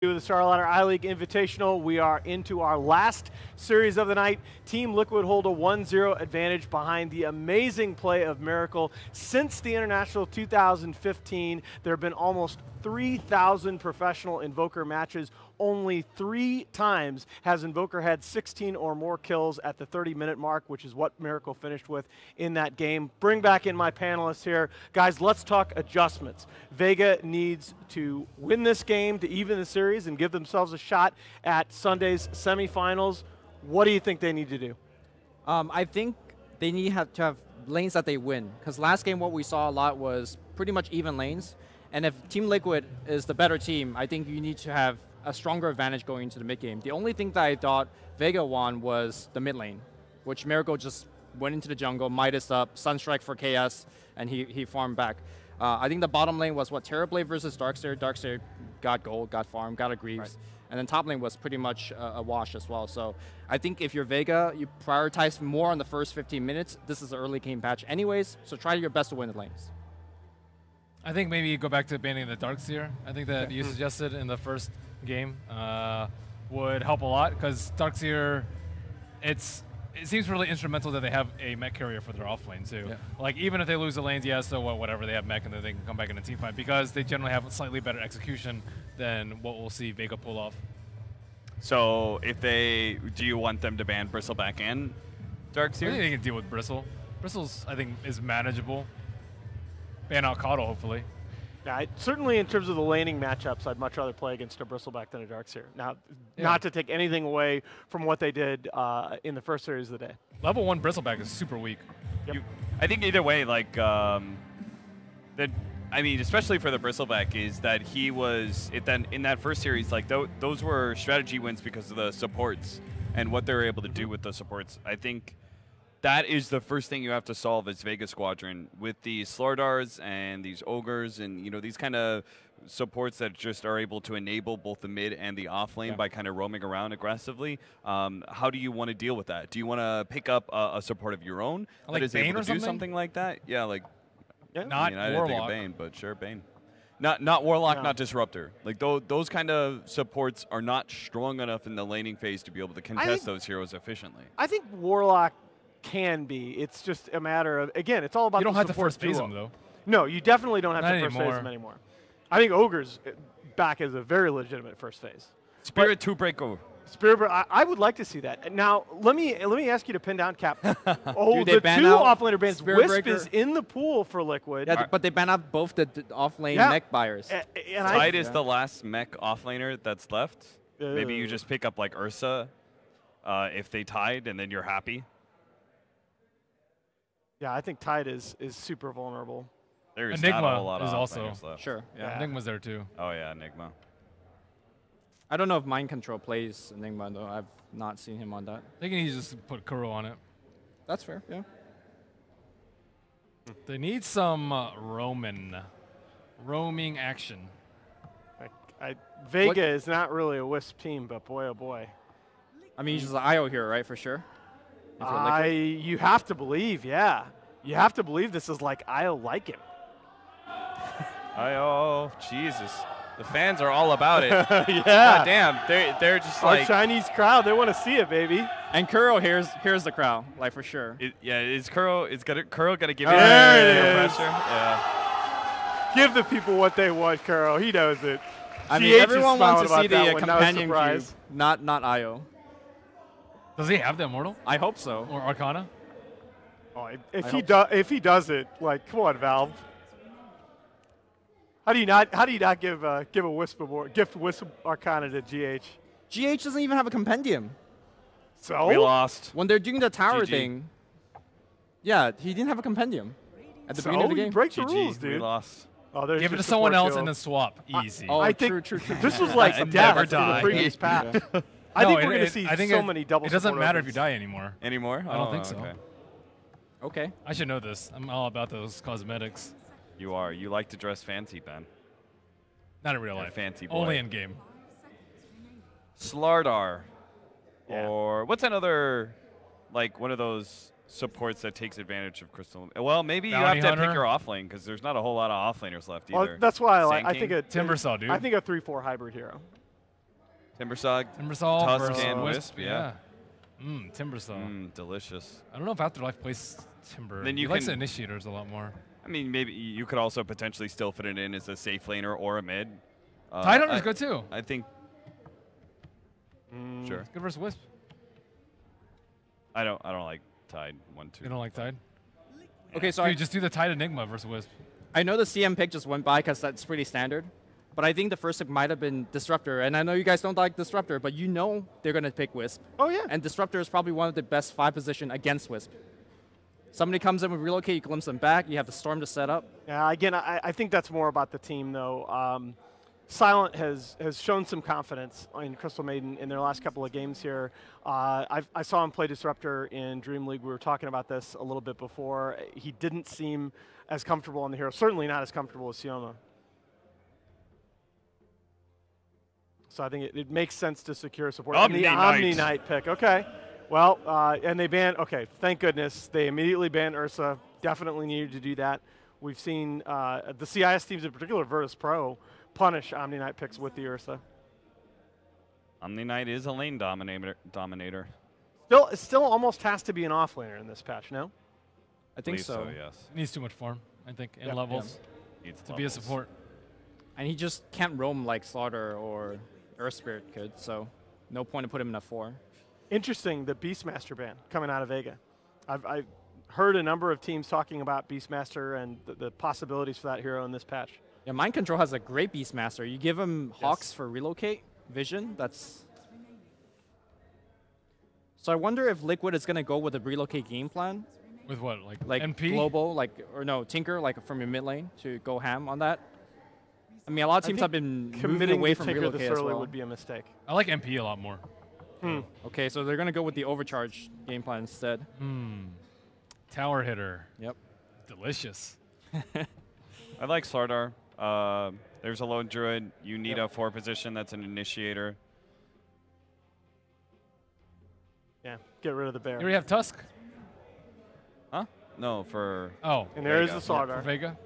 The Starladder I-League Invitational. We are into our last series of the night. Team Liquid hold a 1-0 advantage behind the amazing play of Miracle. Since the International 2015, there have been almost 3,000 professional Invoker matches. Only 3 times has Invoker had 16 or more kills at the 30-minute mark, which is what Miracle finished with in that game. Bring back in my panelists here. Guys, let's talk adjustments. Vega needs to win this game to even the series and give themselves a shot at Sunday's semifinals. What do you think they need to do? I think they need to have lanes that they win. Because last game what we saw a lot was pretty much even lanes. And if Team Liquid is the better team, I think you need to have a stronger advantage going into the mid game. The only thing that I thought Vega won was the mid lane, which Miracle just went into the jungle, Midas up, Sunstrike for KS, and he farmed back. I think the bottom lane was what, Terrorblade versus Darkseer. Darkseer got gold, got farm, got a Greaves. Right. And then top lane was pretty much a wash as well. So I think if you're Vega, you prioritize more on the first 15 minutes. This is an early game patch anyways, so try your best to win the lanes. I think maybe you go back to banning the Darkseer. I think that you suggested in the first game would help a lot, because Darkseer, it seems really instrumental that they have a mech carrier for their off lane too. Yeah. Like even if they lose the lanes, yeah, so whatever, they have mech and then they can come back in a team fight, because they generally have a slightly better execution than what we'll see Vega pull off. So if do you want them to ban Bristleback and Darkseer? I think they can deal with Bristle. Bristle's, I think, is manageable. Ban out Coddle, hopefully. Yeah, certainly in terms of the laning matchups, I'd much rather play against a Bristleback than a Darkseer. Now, not to take anything away from what they did in the first series of the day. Level 1 Bristleback is super weak. Yep. I think either way, like, I mean, especially for the Bristleback, is that he was, in that first series, like, those were strategy wins because of the supports and what they were able to do with the supports. I think that is the first thing you have to solve as Vega Squadron, with these Slardars and these Ogres and, you know, these kind of supports that just are able to enable both the mid and the off lane by kind of roaming around aggressively. How do you want to deal with that? Do you want to pick up a support of your own that is able to do something like that? Yeah, like, not I Warlock. didn't think of Bane, but sure, Bane. Not Warlock, not Disruptor. Like those kind of supports are not strong enough in the laning phase to be able to contest those heroes efficiently. I think Warlock can be. It's just a matter of, again, it's all about the support. You don't have to first phase them, though. No, you definitely don't have not to first anymore. phase them anymore. I think Ogre's back as a very legitimate first phase. Spirit 2 breakover. Spirit, I would like to see that. Now, let me ask you to pin down, Cap. Oh, the 2 offlaner bans. Spirit Wisp Breaker is in the pool for Liquid. Yeah, but they ban out both the off-lane mech buyers. Tide is the last mech offlaner that's left. Maybe you just pick up like Ursa if they tied, and then you're happy. Yeah, I think Tide is super vulnerable. There's Enigma not a whole lot is of also left. Sure. Yeah, Enigma's there too. Oh yeah, Enigma. I don't know if Mind Control plays Enigma though. I've not seen him on that. I think he needs to just put Kuro on it. That's fair. Yeah. They need some roaming action. Vega is not really a Wisp team, but boy, oh boy. I mean, he's just an IO hero, right? For sure. You have to believe, yeah. You have to believe this is like IO like him. IO, Jesus. The fans are all about it. Yeah. God damn, they're just Our like Chinese crowd, they want to see it, baby. And Kuro here's the crowd, like for sure. Is Kuro gonna give you there it pressure? Yeah. Give the people what they want, Kuro. He knows it. I mean, everyone wants to see the companion cube, not IO. Does he have the Immortal? I hope so. Or Arcana? Oh, if he does it, like, come on, Valve. How do you not give a gift Wisp Arcana to GH? GH doesn't even have a compendium. So we lost. When they're doing the tower thing, yeah, he didn't have a compendium at the beginning of the game. Break the rules, dude. We lost. Oh, give it to someone else and then swap. Easy. I think true. This was like death in the previous patch. I think we're going to see so many double. It doesn't matter if you die anymore. Anymore? I don't think so. Okay. I should know this. I'm all about those cosmetics. You are. You like to dress fancy, Ben. Not in real life. Fancy boy. Only in game. Slardar. Yeah. Or what's another, like, one of those supports that takes advantage of Crystal? Well, maybe Bounty you have Hunter. to pick your offlane, because there's not a whole lot of offlaners left either. Well, that's why I think Timbersaw, dude. I think a 3-4 hybrid hero. Timbersaw, Timbersaw Tusk versus and Wisp, yeah. Timbersaw. Delicious. I don't know if Afterlife plays Timber. Then He you likes can- the Initiators a lot more. I mean, maybe you could also potentially still fit it in as a safe laner or a mid. Tidehunter's good too. I think. Sure. Good versus Wisp. I don't like Tide 1-2. You don't like Tide? Okay, so Dude, just do the Tide Enigma versus Wisp. I know the CM pick just went by because that's pretty standard. But I think the first pick might have been Disruptor. And I know you guys don't like Disruptor, but you know they're going to pick Wisp. Oh, yeah. And Disruptor is probably one of the best 5 position against Wisp. Somebody comes in with Relocate, you glimpse them back, you have the Storm to set up. Yeah, again, I think that's more about the team, though. Silent has shown some confidence in Crystal Maiden in their last couple of games here. I saw him play Disruptor in Dream League. We were talking about this a little bit before. He didn't seem as comfortable on the hero, certainly not as comfortable as Sioma. So I think it makes sense to secure support. Omni And the Knight. Omni Knight pick, okay. Well, and they banned, okay, thank goodness. They immediately banned Ursa. Definitely needed to do that. We've seen the CIS teams in particular, Virtus Pro, punish Omni Knight picks with the Ursa. Omni Knight is a lane dominator. It still almost has to be an offlaner in this patch, no? I think Believe so. Yes. Needs too much farm, I think, and Yep. levels Needs to be a levels. support. And he just can't roam like Slaughter or Earth Spirit could, so no point to put him in a 4. Interesting, the Beastmaster ban coming out of Vega. I've heard a number of teams talking about Beastmaster and the possibilities for that hero in this patch. Yeah, Mind Control has a great Beastmaster. You give him Hawks for Relocate, Vision, that's... So I wonder if Liquid is going to go with a Relocate game plan, With what, like NP? Global, or no, Tinker, like from your mid lane, to go ham on that. I mean, a lot of teams have been moving Committing away to from Tinker Relocate this as early well. would be a mistake. I like MP a lot more. Okay, so they're going to go with the Overcharge game plan instead. Tower hitter. Yep. Delicious. I like Slardar. There's a lone druid. You need a 4 position that's an initiator. Yeah, get rid of the bear. You already have Tusk? Huh? No, for Oh, And there is Vega. the for Slardar. Vega?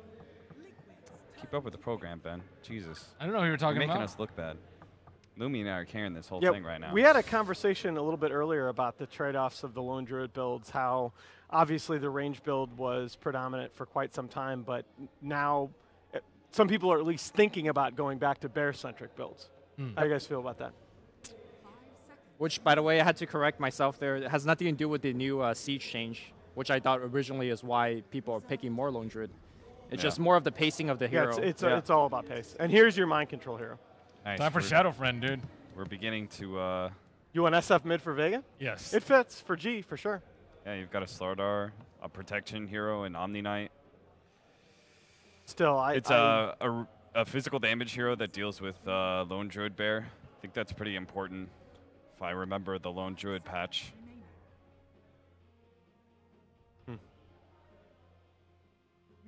keep up with the program, Ben. Jesus. I don't know who you were You're talking making about. us look bad. Lumi and I are carrying this whole Yeah, thing right now. we had a conversation a little bit earlier about the trade-offs of the Lone Druid builds, how obviously the range build was predominant for quite some time, but now some people are at least thinking about going back to bear-centric builds. How do you guys feel about that? Which, by the way, I had to correct myself there. It has nothing to do with the new Siege change, which I thought originally is why people are picking more Lone Druid. It's just more of the pacing of the hero. Yeah, it's all about pace. And here's your mind control hero. Nice. Time for We're- Shadow Friend, dude. We're beginning to, You want SF mid for Vega? Yes. It fits for G, for sure. yeah, you've got a Slardar, a protection hero, and Omni Knight. Still, It's a physical damage hero that deals with Lone Druid Bear. I think that's pretty important if I remember the Lone Druid patch.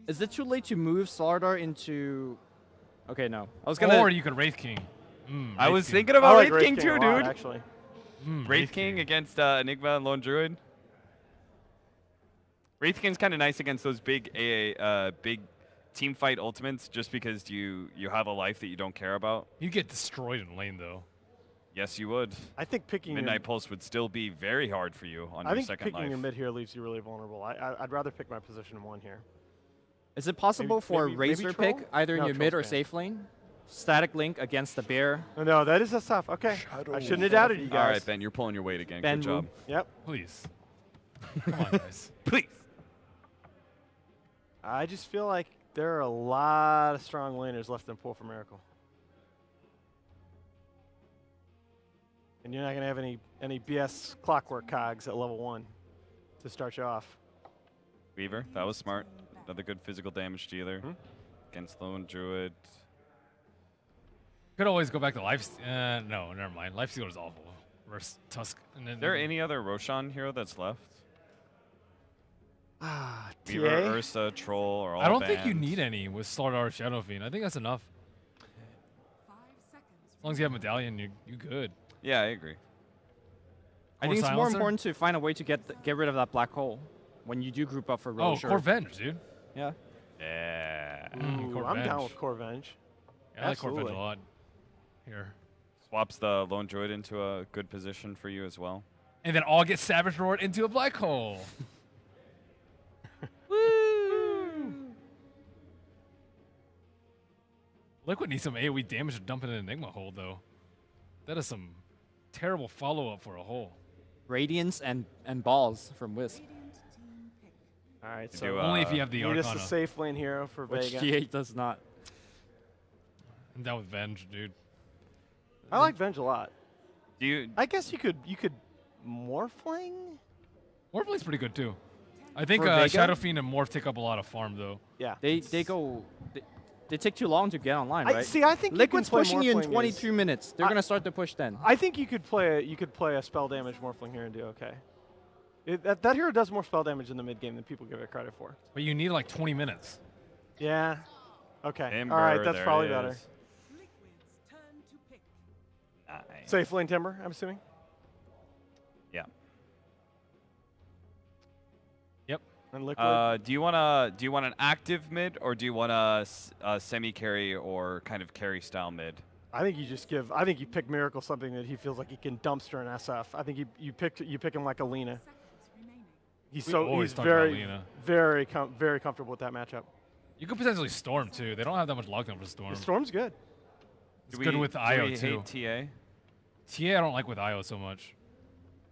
Is it too late to move Slardar into... Okay, no. I was gonna... Or you could Wraith King. I was King. thinking I about like Wraith King a too, lot, dude. actually. Wraith King against Enigma and Lone Druid. Wraith King's kind of nice against those big big team fight ultimates, just because you have a life that you don't care about. You'd get destroyed in lane, though. Yes, you would. I think picking Midnight your, Pulse would still be very hard for you on I your think second picking life. your mid here leaves you really vulnerable. I'd rather pick my position 1 here. Is it possible for maybe a Razor Troll? pick, either in No, your mid or Troll's banned. safe lane? Static Link against the bear. No, that is a tough. Okay. I shouldn't have doubted you guys. All right, Ben, you're pulling your weight again. Ben Good job. move. Yep. Please. Come on, guys. Please. I just feel like there are a lot of strong laners left in pool for Miracle. And you're not going to have any BS clockwork cogs at level 1 to start you off. Weaver, that was smart. Another good physical damage dealer against Lone Druid. Could always go back to Life. No, never mind. Life Stealer is awful versus Tusk. And then Is there any other Roshan hero that's left? Weaver, TA? Ursa, Troll, or all I don't think you banned. need any with Slardar Shadow Fiend. I think that's enough. As long as you have Medallion, you're good. Yeah, I agree. I Core think it's more Silencer? important to find a way to get rid of that black hole when you do group up for Oh, Rocher. Core Venge, dude. Yeah. Yeah. Ooh, Core I'm down Venge. with Core Venge. Yeah, I like Core Venge a Absolutely. lot. Here. Swaps the Lone Druid into a good position for you as well. And then all get Savage Roared into a black hole. Liquid needs some AoE damage to dump in an Enigma hole, though. That is some terrible follow-up for a hole. Radiance and balls from Wisp. All right, You so do, Only if you have the need us Arcana. a safe lane hero for Which Vega. G8 does not. I'm down with Venge, dude. I like Venge a lot. Do you? I guess you could Morphling? Morphling's pretty good, too. I think For Vega? Shadow Fiend and Morph take up a lot of farm, though. Yeah. They take too long to get online, right? I think Liquid's you can play pushing you in Morphling 22 minutes. They're going to start the push then. I think you could play a spell damage Morphling here and do okay. That hero does more spell damage in the mid game than people give it credit for. But you need like 20 minutes. Yeah. Okay. Timber, All right, that's there probably it better. is. Nice. Safe lane Timber, I'm assuming. Yeah. Yep. And Liquid. Do you want an active mid, or do you want a semi carry or kind of carry style mid? I think you pick Miracle something that he feels like he can dumpster in SF. I think you pick him like a Lina. He's always talk about very Lina. very comfortable with that matchup. You could potentially Storm, too. They don't have that much lockdown for Storm. The Storm's good. It's good with IO, do too. we hate TA? TA I don't like with IO so much.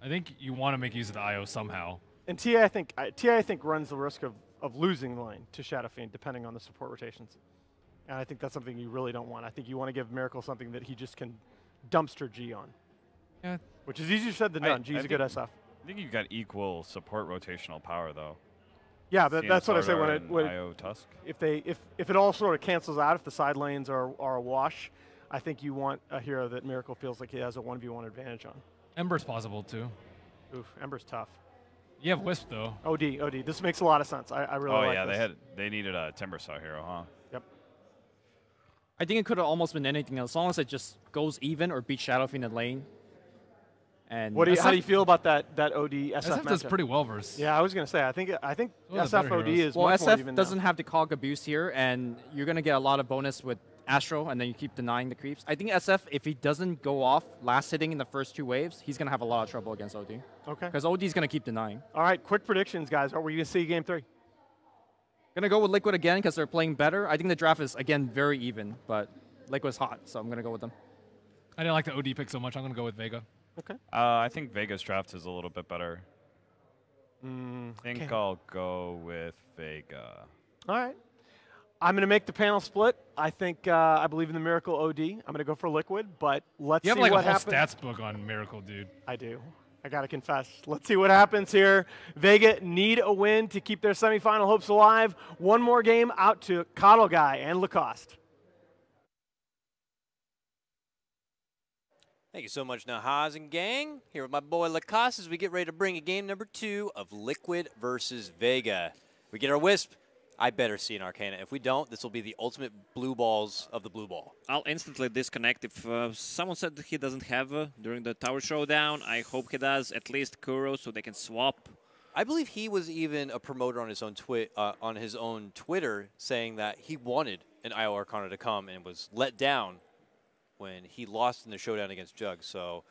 I think you want to make use of the IO somehow. And TA I think runs the risk of losing the lane to Shadow Fiend depending on the support rotations. And I think that's something you really don't want. I think you want to give Miracle something that he just can dumpster G on. Yeah. Which is easier said than done. G's a good SF. I think you've got equal support rotational power, though. Yeah, that's what I say CN when Sardar and IO Tusk. if it all sort of cancels out, if the side lanes are a wash, I think you want a hero that Miracle feels like he has a 1v1 advantage on. Ember's possible, too. Oof, Ember's tough. You have Wisp, though. OD. This makes a lot of sense. I really like yeah, this. they needed a Timbersaw hero, huh? Yep. I think it could have almost been anything else, as long as it just goes even or beats Shadow Fiend in lane. And How do you feel about that OD SF SF does matchup? pretty well versus. Yeah, I was gonna say I think one of the SF better OD heroes. is well, much more SF even doesn't now. have the cog boost here, and you're going to get a lot of bonus with Astro, and then you keep denying the creeps. I think SF, if he doesn't go off last hitting in the first 2 waves, he's going to have a lot of trouble against OD. Okay. Because OD's going to keep denying. All right, quick predictions, guys. Are we gonna see game 3? Going to go with Liquid again because they're playing better. I think the draft is, again, very even, but Liquid's hot, so I'm going to go with them. I didn't like the OD pick so much. I'm going to go with Vega. Okay. I think Vega's draft is a little bit better. I think okay. I'll go with Vega. All right. I'm gonna make the panel split. I think I believe in the Miracle OD. I'm gonna go for Liquid, but let's You see have like a what whole happens. stats book on Miracle, dude. I do. I gotta confess. Let's see what happens here. Vega need a win to keep their semifinal hopes alive. One more game out to Coddle Guy and Lacoste. Thank you so much, Nahaz and gang. Here with my boy Lacoste as we get ready to bring you game number 2 of Liquid versus Vega. We get our Wisp. I better see an Arcana. If we don't, this will be the ultimate blue balls of the blue ball. I'll instantly disconnect. If someone said that he doesn't have during the Tower Showdown, I hope he does at least Kuro so they can swap. I believe he was even a promoter on his own Twitter saying that he wanted an IO Arcana to come and was let down when he lost in the showdown against Jug. So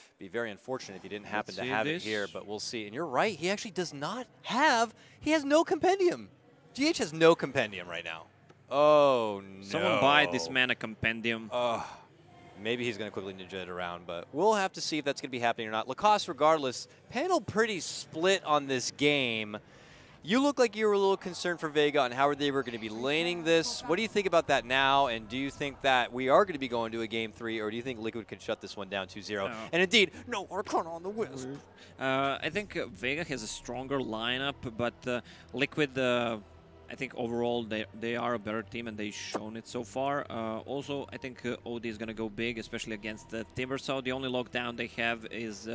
it'd be very unfortunate if he didn't happen to have it here, but we'll see. And you're right, he actually does not have, he has no compendium. GH has no compendium right now. Oh, no. Someone buy this man a compendium. Maybe he's going to quickly ninja it around, but we'll have to see if that's going to be happening or not. Lacoste, regardless, panel pretty split on this game. You look like you were a little concerned for Vega on how they were going to be laning this. What do you think about that now, and do you think that we are going to be going to a Game 3, or do you think Liquid can shut this one down 2-0? And indeed, no Arcana on the Wisp. I think Vega has a stronger lineup, but Liquid, I think overall they are a better team and they've shown it so far. Also, I think OD is going to go big, especially against the Timbersaw. The only lockdown they have is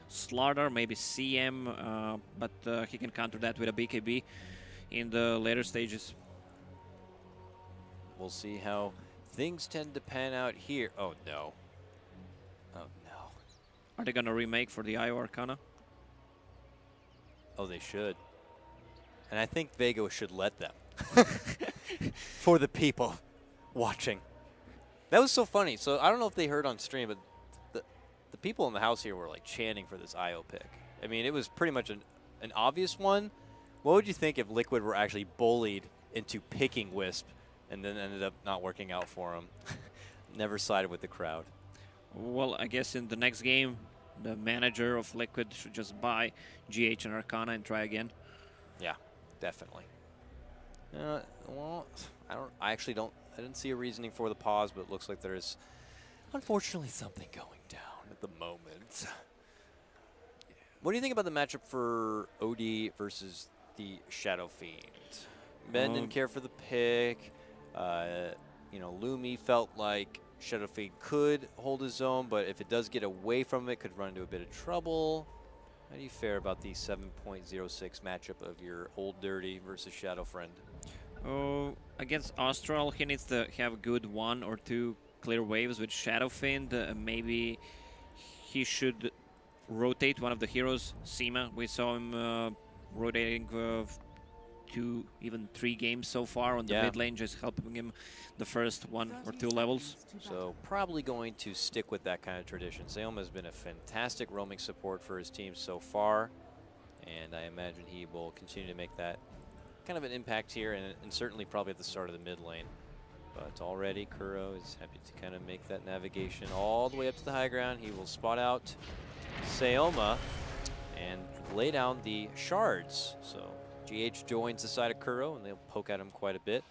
Slaughter, maybe CM, but he can counter that with a BKB in the later stages. We'll see how things tend to pan out here. Oh, no. Oh, no. Are they going to remake for the IO Arcana? Oh, they should. And I think Vega should let them. For the people watching. That was so funny. So I don't know if they heard on stream, but the people in the house here were like chanting for this IO pick. I mean, it was pretty much an obvious one. What would you think if Liquid were actually bullied into picking Wisp and then ended up not working out for him? Never sided with the crowd. Well, I guess in the next game, the manager of Liquid should just buy GH and Arcana and try again. Yeah, definitely. Well, I didn't see a reasoning for the pause, but it looks like there is, unfortunately, something going down at the moment. What do you think about the matchup for OD versus the Shadow Fiend? Ben didn't care for the pick. You know, Lumi felt like Shadow Fiend could hold his own, but if it does get away from it, could run into a bit of trouble. How do you fare about the 7.06 matchup of your Old Dirty versus Shadow Friend? Oh, against Austral, he needs to have good 1 or 2 clear waves with Shadow Fiend. Maybe he should rotate one of the heroes, Sima. We saw him rotating 2, even 3 games so far on the mid lane, just helping him the first 1 or 2 levels. So probably going to stick with that kind of tradition. Seoma has been a fantastic roaming support for his team so far, and I imagine he will continue to make that kind of an impact here, and certainly probably at the start of the mid lane. But already Kuro is happy to kind of make that navigation all the way up to the high ground. He will spot out Seoma and lay down the shards. So GH joins the side of Kuro, and they'll poke at him quite a bit.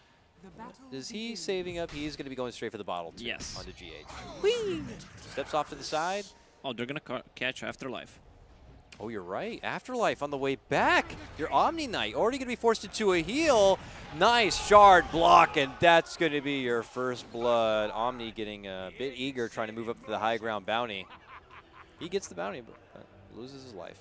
Is he saving up? He's going to be going straight for the bottle, too, yes, onto GH. Whee! Steps off to the side. Oh, they're going to catch Afterlife. Oh, you're right. Afterlife on the way back. Your Omni Knight already going to be forced into a heal. Nice shard block, and that's going to be your first blood. Omni getting a bit eager, trying to move up to the high ground bounty. He gets the bounty, but loses his life.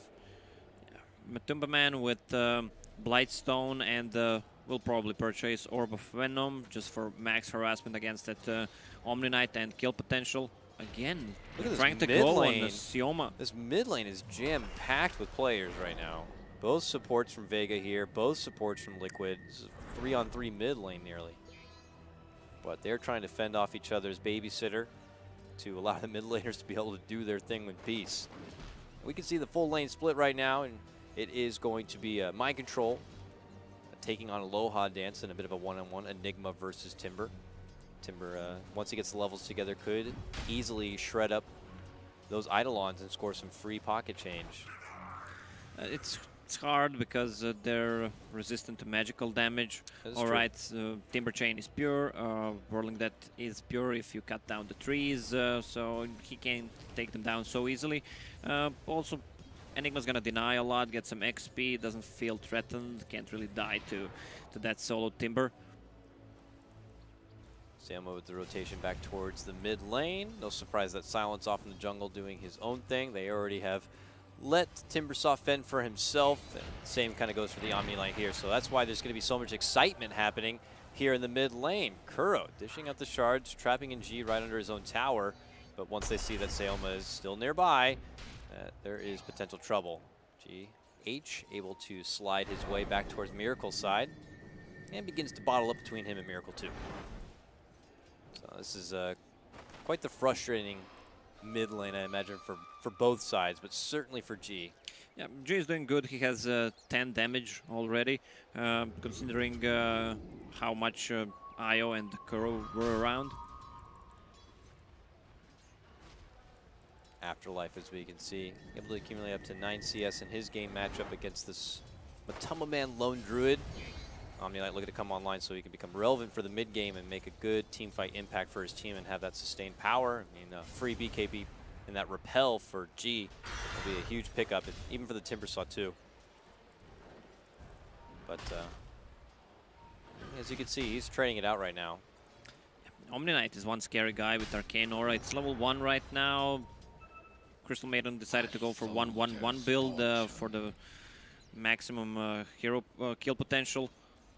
Yeah. Matumba Man with Blightstone and will probably purchase Orb of Venom just for max harassment against that Omni Knight and kill potential. Again, trying to go on the Seoma. This mid lane is jam-packed with players right now. Both supports from Vega here, both supports from Liquid. This is a 3-on-3 mid lane nearly. But they're trying to fend off each other's babysitter to allow the mid laners to be able to do their thing in peace. We can see the full lane split right now, and it is going to be Mind Control taking on Aloha Dance in a bit of a one-on-one, Enigma versus Timber. Timber, once he gets the levels together, could easily shred up those Eidolons and score some free pocket change. It's hard because they're resistant to magical damage. Alright, Timber Chain is pure, Whirling Death is pure if you cut down the trees, so he can't take them down so easily. Also, Enigma's gonna deny a lot, get some XP, doesn't feel threatened, can't really die to that solo Timber. Samo with the rotation back towards the mid lane. No surprise that Silence off in the jungle doing his own thing. They already have let Timbersaw fend for himself. And same kind of goes for the Omni Knight here. So that's why there's going to be so much excitement happening here in the mid lane. Kuro dishing out the shards, trapping in G right under his own tower. But once they see that Seoma is still nearby, there is potential trouble. GH able to slide his way back towards Miracle's side and begins to bottle up between him and Miracle 2. So this is quite the frustrating mid lane, I imagine, for both sides, but certainly for G. Yeah, G is doing good. He has 10 damage already, considering how much Io and Kuro were around. Afterlife, as we can see, able to accumulate up to 9 CS in his game matchup against this Matumba Man Lone Druid. Omni Knight looking to come online so he can become relevant for the mid game and make a good team fight impact for his team and have that sustained power. I mean, free BKB and that repel for G will be a huge pickup, even for the Timbersaw too. But as you can see, he's trading it out right now. Omni Knight is one scary guy with Arcane Aura. It's level 1 right now. Crystal Maiden decided to go for 1-1-1 build for the maximum hero kill potential.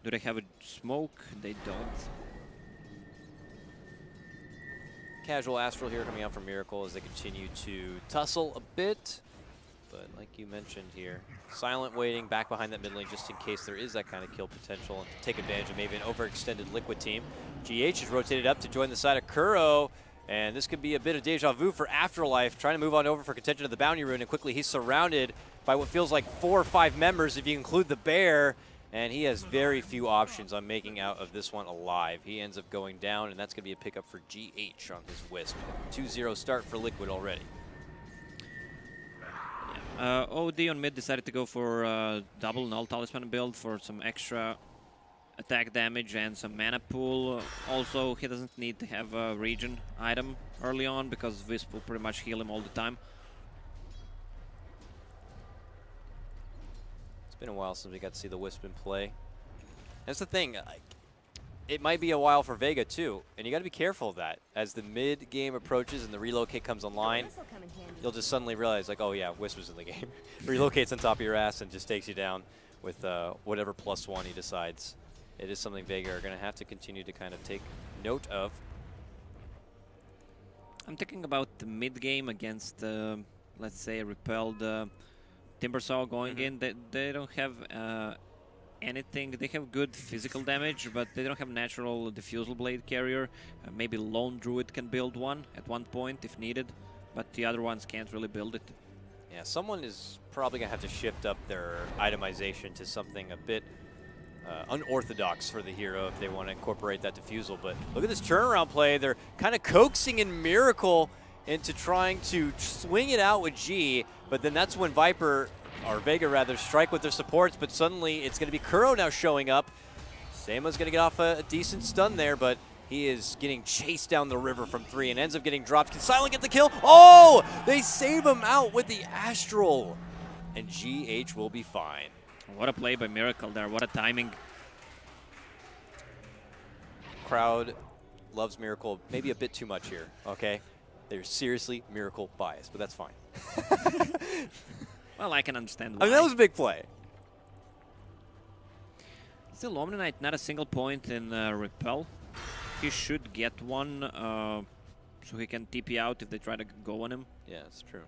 Do they have a smoke? They don't. Casual Astral here coming out from Miracle as they continue to tussle a bit. But like you mentioned here, Silent waiting back behind that mid lane just in case there is that kind of kill potential and to take advantage of maybe an overextended Liquid team. GH is rotated up to join the side of Kuro. And this could be a bit of deja vu for Afterlife, trying to move on over for contention of the Bounty Rune, and quickly he's surrounded by what feels like 4 or 5 members if you include the bear, and he has very few options on making out of this one alive. He ends up going down, and that's going to be a pickup for GH on his Wisp. 2-0 start for Liquid already. OD on mid decided to go for double null talisman build for some extra attack damage and some mana pool. Also, he doesn't need to have a regen item early on because Wisp will pretty much heal him all the time. It's been a while since we got to see the Wisp in play. That's the thing. It might be a while for Vega too, and you got to be careful of that. As the mid game approaches and the relocate comes online, you'll just suddenly realize, like, oh yeah, Wisp is in the game. Relocates on top of your ass and just takes you down with whatever +1 he decides. It is something Vega are going to have to continue to kind of take note of. I'm thinking about the mid game against, let's say, repelled Timbersaw going in. They don't have anything. They have good physical damage, but they don't have natural diffusal blade carrier. Maybe Lone Druid can build one at one point if needed, but the other ones can't really build it. Yeah, someone is probably going to have to shift up their itemization to something a bit unorthodox for the hero if they want to incorporate that diffusal. But look at this turnaround play. They're kind of coaxing in Miracle into trying to swing it out with G, but then that's when Viper, or Vega rather, strike with their supports, but suddenly it's going to be Kuro now showing up. Seima's going to get off a decent stun there, but he is getting chased down the river from 3 and ends up getting dropped. Can Silent get the kill? Oh! They save him out with the Astral, and GH will be fine. What a play by Miracle there. What a timing. Crowd loves Miracle maybe a bit too much here, okay? They're seriously Miracle biased, but that's fine. Well, I can understand why. I mean, that was a big play. Still, Omni Knight, not a single point in Repel. He should get one, so he can TP out if they try to go on him. Yeah, it's true.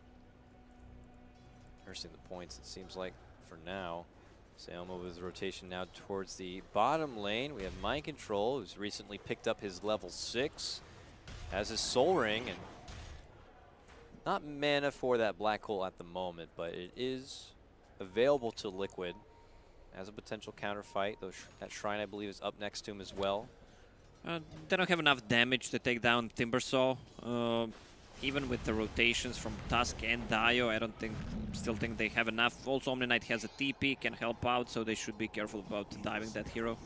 Nursing the points, it seems like, for now. Seoma with rotation now towards the bottom lane. We have Mind Control, who's recently picked up his level 6. Has his Soul Ring, and not mana for that black hole at the moment, but it is available to Liquid as a potential counterfight. That Shrine, I believe, is up next to him as well. They don't have enough damage to take down Timbersaw. Even with the rotations from Tusk and Dio, I still think they have enough. Also, Omni Knight has a TP, can help out, so they should be careful about diving that hero.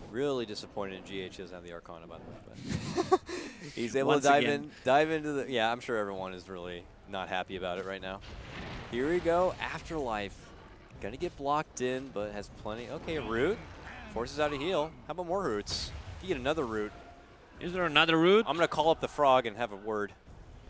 Really disappointed in GH doesn't have the Arcana, by the way. But he's able to dive into the. Yeah, I'm sure everyone is really not happy about it right now. Here we go, Afterlife. Gonna get blocked in, but has plenty. Okay, a root. Forces out a heal. How about more roots? You get another root. Is there another root? I'm gonna call up the frog and have a word.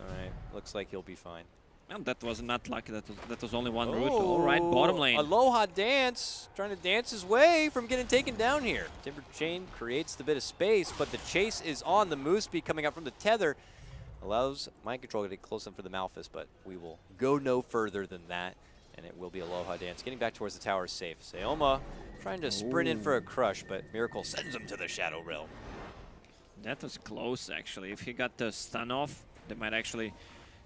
All right, looks like he'll be fine. Well, that was not lucky. That was only one route. All right, bottom lane. Aloha Dance, trying to dance his way from getting taken down here. Timber Chain creates the bit of space, but the chase is on. The move speed coming up from the tether allows Mind Control to get close enough for the Malphus, but we will go no further than that, and it will be Aloha Dance. Getting back towards the tower is safe. Seoma trying to sprint in for a crush, but Miracle sends him to the Shadow Realm. That was close, actually. If he got the stun off, they might actually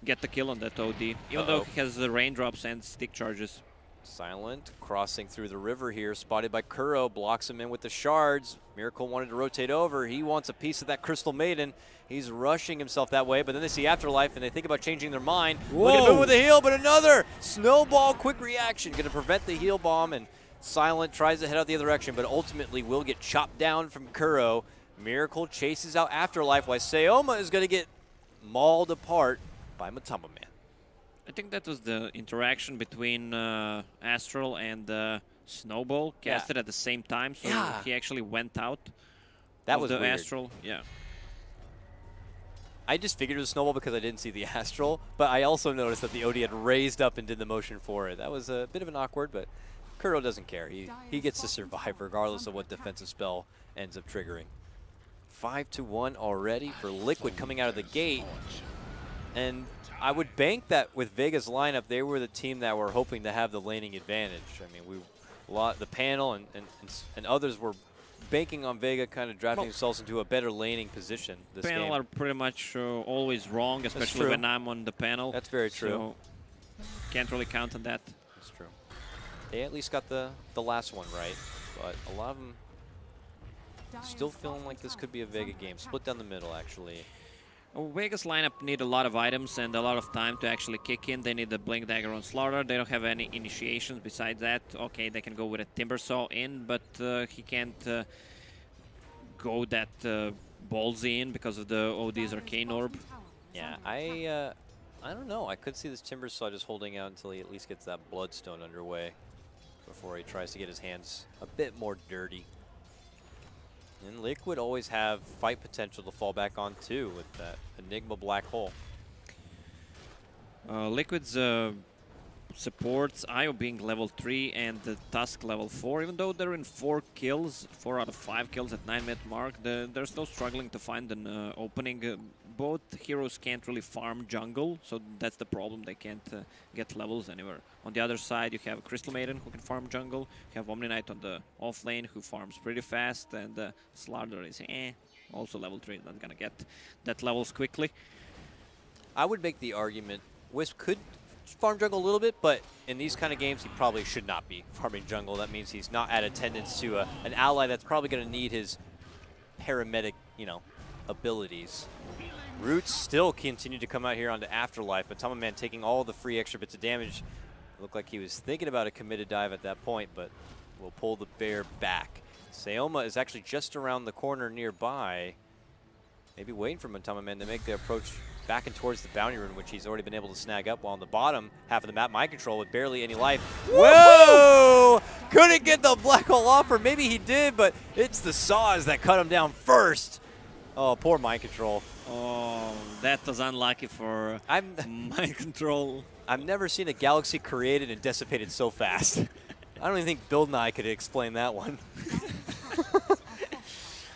get the kill on that OD, even though he has the raindrops and stick charges. Silent crossing through the river here, spotted by Kuro, blocks him in with the shards. Miracle wanted to rotate over. He wants a piece of that Crystal Maiden. He's rushing himself that way, but then they see Afterlife and they think about changing their mind. Whoa. Look at him with a heal, but another snowball quick reaction. Going to prevent the heal bomb, and Silent tries to head out the other direction, but ultimately will get chopped down from Kuro. Miracle chases out Afterlife, while Seoma is going to get mauled apart by Matama Man. I think that was the interaction between Astral and Snowball casted at the same time, so he actually went out. That was the weird. Astral. Yeah. I just figured it was Snowball because I didn't see the Astral, but I also noticed that the OD had raised up and did the motion for it. That was a bit of an awkward, but Kuro doesn't care. He gets to survive regardless of what defensive spell ends up triggering. 5-1 already for Liquid coming out of the gate. And I would bank that with Vega's lineup, they were the team that were hoping to have the laning advantage. I mean, the panel and others were banking on Vega kind of drafting themselves into a better laning position this Panel game. are pretty much always wrong, especially when I'm on the panel. That's very true. So can't really count on that. That's true. They at least got the last one right, but a lot of them still feeling like this could be a Vega game. Split down the middle, actually. Vega's lineup need a lot of items and a lot of time to actually kick in. They need the Blink Dagger on Slaughter. They don't have any initiations besides that. Okay, they can go with a Timber Saw in, but he can't go that ballsy in because of the OD's Arcane Orb. Yeah, I don't know. I could see this Timber Saw just holding out until he at least gets that Bloodstone underway before he tries to get his hands a bit more dirty. And Liquid always have fight potential to fall back on too with that Enigma Black Hole. Liquid's supports Io being level 3 and the Tusk level 4, even though they're in 4 kills, 4 out of 5 kills at 9-minute mark, they're still struggling to find an opening. Both heroes can't really farm jungle, so that's the problem. They can't get levels anywhere. On the other side, you have Crystal Maiden who can farm jungle. You have Omni Knight on the off lane who farms pretty fast, and Slaughter is also level 3, not gonna get that levels quickly. I would make the argument Wisp could farm jungle a little bit, but in these kind of games, he probably should not be farming jungle. That means he's not at attendance to an ally that's probably going to need his paramedic, abilities. Roots still continue to come out here onto Afterlife, but Tamaman taking all the free extra bits of damage. Looked like he was thinking about a committed dive at that point, but will pull the bear back. Sayoma is actually just around the corner nearby, maybe waiting for Tamaman to make the approach back and towards the bounty rune, which he's already been able to snag up, while on the bottom half of the map, Mind Control with barely any life. Whoa! Couldn't get the black hole off, or maybe he did, but it's the saws that cut him down first. Oh, poor Mind Control. Oh, that was unlucky for Mind Control. I've never seen a galaxy created and dissipated so fast. I don't even think Build and I could explain that one.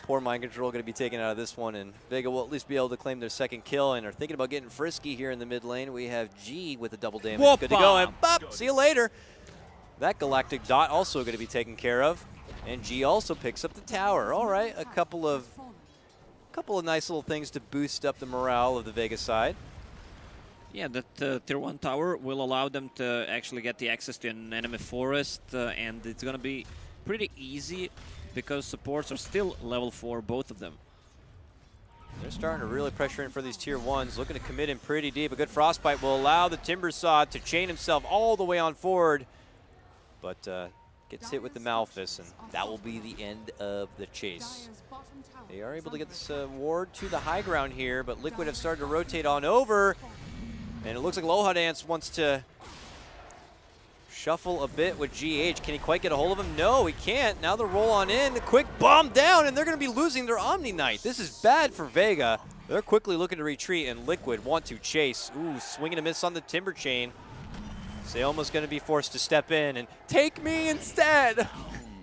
Poor Mind Control going to be taken out of this one, and Vega will at least be able to claim their second kill and are thinking about getting frisky here in the mid lane. We have G with a double damage. Whoop Good to go, and bop, see you later. That Galactic Dot also going to be taken care of, and G also picks up the tower. All right, a couple of nice little things to boost up the morale of the Vega side. Yeah, that tier 1 tower will allow them to actually get the access to an enemy forest, and it's going to be pretty easy because supports are still level 4, both of them. They're starting to really pressure in for these tier 1s, looking to commit in pretty deep. A good Frostbite will allow the Timber Saw to chain himself all the way on forward, but gets hit with the Malphus, and that will be the end of the chase. They are able to get this ward to the high ground here, but Liquid have started to rotate on over, and it looks like Loha Dance wants to shuffle a bit with GH. Can he quite get a hold of him? No, he can't. Now the roll on in, the quick bomb down, and they're going to be losing their Omni Knight. This is bad for Vega. They're quickly looking to retreat, and Liquid want to chase. Ooh, swinging a miss on the Timber Chain. Sayoma's going to be forced to step in and take me instead.